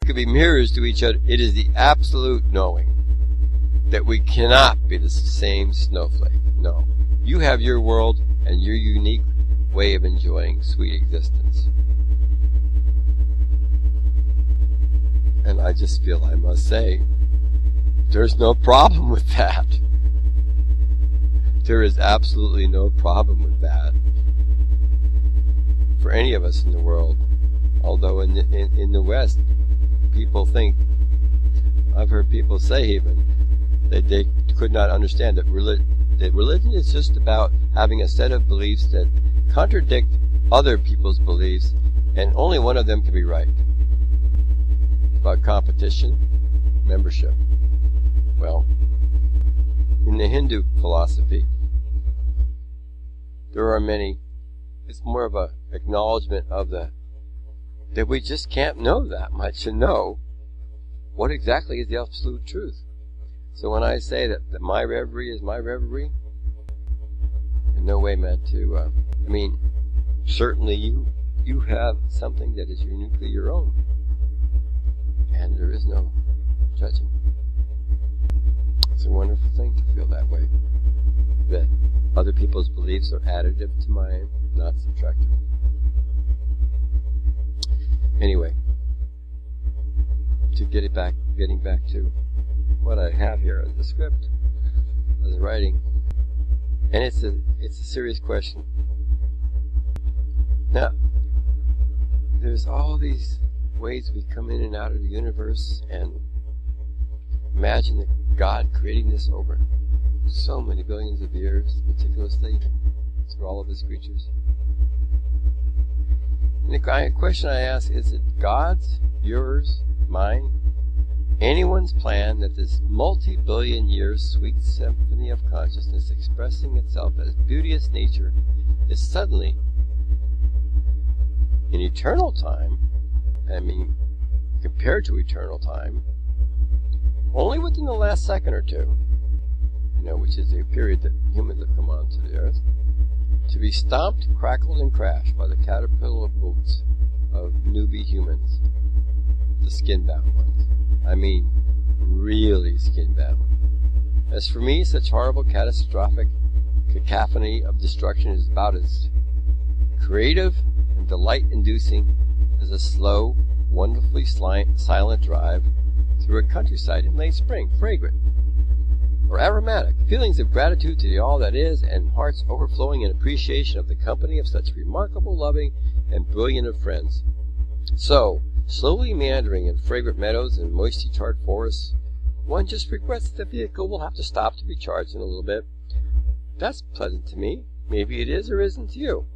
could be mirrors to each other. It is the absolute knowing that we cannot be the same snowflake. No. You have your world and your unique way of enjoying sweet existence. And I just feel I must say, there's no problem with that. There is absolutely no problem with that for any of us in the world. Although in the West, people think, I've heard people say even, that they could not understand that religion is just about having a set of beliefs that contradict other people's beliefs, and only one of them can be right. It's about competition, membership. Well, in the Hindu philosophy, there are many. It's more of a acknowledgement of that we just can't know that much to know what exactly is the absolute truth. So when I say that my reverie is my reverie, in no way meant to, certainly you have something that is uniquely your own. And there is no judging. It's a wonderful thing to feel that way. That other people's beliefs are additive to mine, not subtractive. Anyway, getting back to what I have here as a script, as a writing, and it's a serious question. Now, there's all these ways we come in and out of the universe, and imagine that God creating this over so many billions of years, meticulously, through all of His creatures. And the question I ask, is it God's, yours, mine, anyone's plan that this multi-billion years sweet symphony of consciousness expressing itself as beauteous nature is suddenly, in eternal time, compared to eternal time, only within the last second or two, which is the period that humans have come onto the earth, to be stomped, crackled, and crashed by the caterpillar boots of newbie humans, the skin-bound ones. Really skin-bound. As for me, such horrible, catastrophic cacophony of destruction is about as creative and delight-inducing as a slow, wonderfully silent drive through a countryside in late spring, fragrant or aromatic, feelings of gratitude to the all that is, and hearts overflowing in appreciation of the company of such remarkable, loving, and brilliant of friends. So, slowly meandering in fragrant meadows and moisty tart forests, one just regrets the vehicle will have to stop to be charged in a little bit. That's pleasant to me. Maybe it is or isn't to you.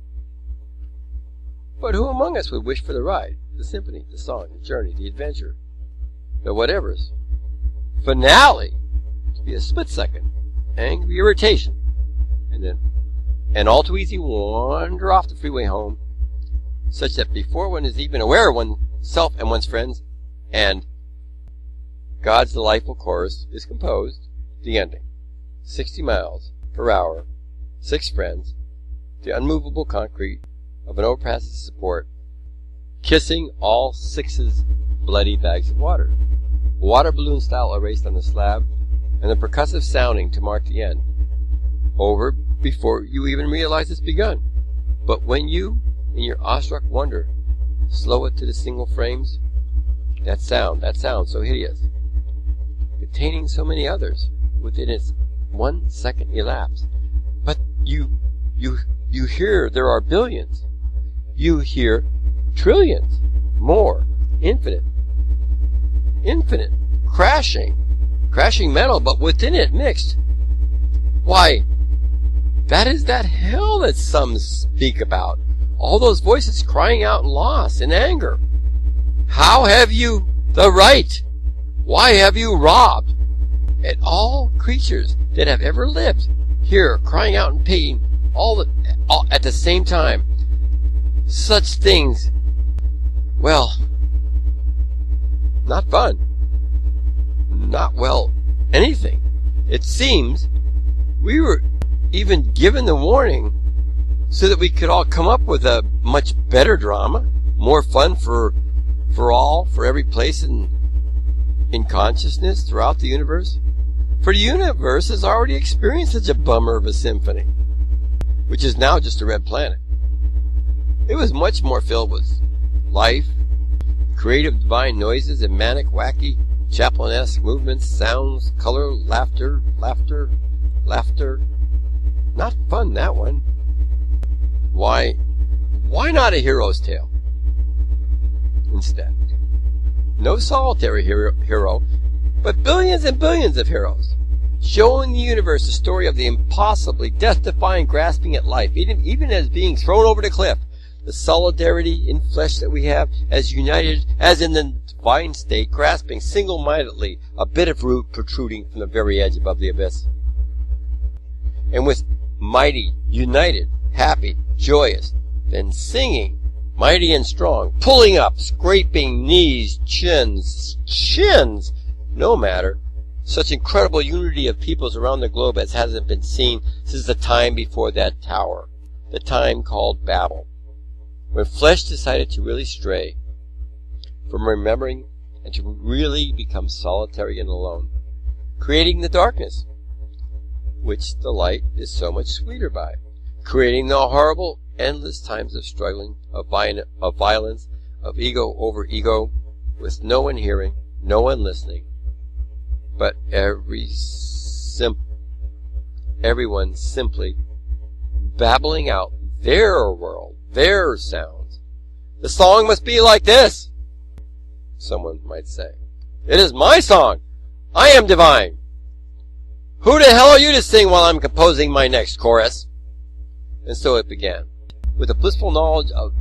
But who among us would wish for the ride, the symphony, the song, the journey, the adventure, the whatevers, finale, to be a split second, angry irritation, and all too easy wander off the freeway home, such that before one is even aware of oneself and one's friends, and God's delightful chorus is composed, the ending, 60 miles per hour, 6 friends, the unmovable concrete of an overpass's support, kissing all 6's bloody bags of water, water balloon style erased on the slab, and the percussive sounding to mark the end. Over before you even realize it's begun. But when you, in your awestruck wonder, slow it to the single frames, that sound so hideous, containing so many others within its 1 second elapse. But you hear there are billions. You hear trillions, more, infinite, crashing metal, but within it mixed. Why, that is that hell that some speak about. All those voices crying out in loss, in anger. How have you the right? Why have you robbed? And all creatures that have ever lived here, crying out in pain, all at the same time. Such things, well, not fun. Not, anything. It seems we were even given the warning so that we could all come up with a much better drama, more fun for For all, for every place in consciousness throughout the universe? For the universe has already experienced such a bummer of a symphony, which is now just a red planet. It was much more filled with life, creative divine noises, and manic, wacky, Chaplin-esque movements, sounds, color, laughter. Not fun, that one. Why not a hero's tale instead? No solitary hero, but billions and billions of heroes, showing the universe the story of the impossibly death-defying grasping at life, even as being thrown over the cliff. The solidarity in flesh that we have, as united as in the divine state, grasping single-mindedly a bit of root protruding from the very edge above the abyss. And with mighty, united, happy, joyous, then singing, mighty and strong, pulling up, scraping knees, chins, no matter. Such incredible unity of peoples around the globe as hasn't been seen since the time before that tower, the time called Babel, when flesh decided to really stray from remembering and to really become solitary and alone, creating the darkness, which the light is so much sweeter by, creating the horrible, endless times of struggling, of violence, of ego over ego, with no one hearing, no one listening, but everyone simply babbling out their world, their sounds. The song must be like this, someone might say. It is my song. I am divine. Who the hell are you to sing while I'm composing my next chorus? And so it began, with a blissful knowledge of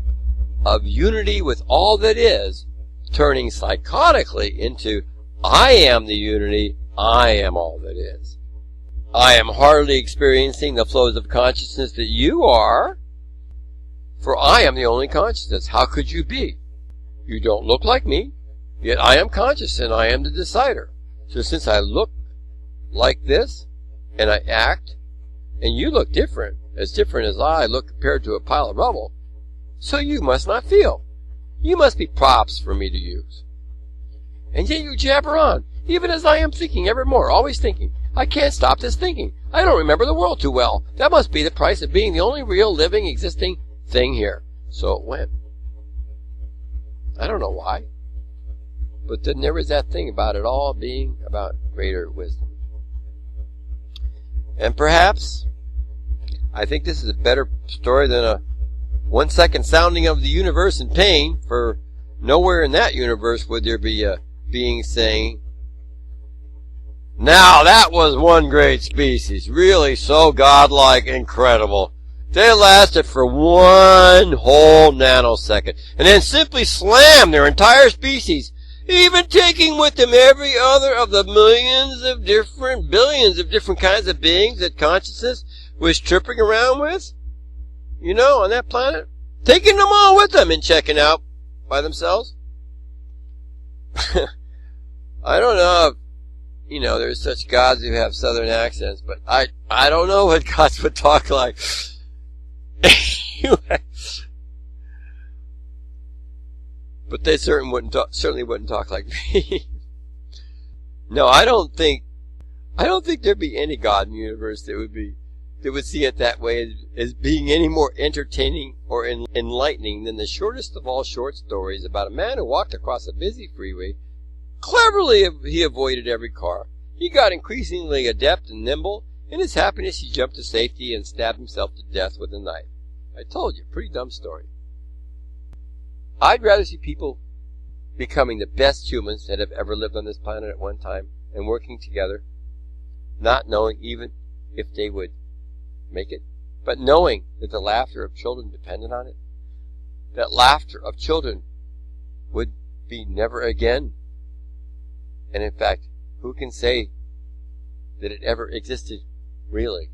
unity with all that is, turning psychotically into, I am the unity, I am all that is. I am hardly experiencing the flows of consciousness that you are, for I am the only consciousness. How could you be? You don't look like me, yet I am conscious and I am the decider. So since I look like this, and I act, and you look different as I look compared to a pile of rubble, so you must not feel. You must be props for me to use. And yet you jabber on, even as I am thinking evermore, always thinking. I can't stop this thinking. I don't remember the world too well. That must be the price of being the only real, living, existing thing here. So it went. I don't know why. But then there was that thing about it all being about greater wisdom. And perhaps, I think this is a better story than a 1 second sounding of the universe in pain, for nowhere in that universe would there be a being saying, now that was one great species, really so godlike, incredible. They lasted for one whole nanosecond, and then simply slammed their entire species, even taking with them every other of the billions of different kinds of beings that consciousness was tripping around with, on that planet, taking them all with them and checking out by themselves. I don't know if, there's such gods who have southern accents, but I don't know what gods would talk like. But they certainly wouldn't talk like me. No, I don't think there'd be any God in the universe that would see it that way as being any more entertaining or enlightening than the shortest of all short stories about a man who walked across a busy freeway. Cleverly he avoided every car. He got increasingly adept and nimble. In his happiness he jumped to safety and stabbed himself to death with a knife. I told you, pretty dumb story. I'd rather see people becoming the best humans that have ever lived on this planet at one time and working together, not knowing even if they would make it, but knowing that the laughter of children depended on it, that laughter of children would be never again. And in fact, who can say that it ever existed really?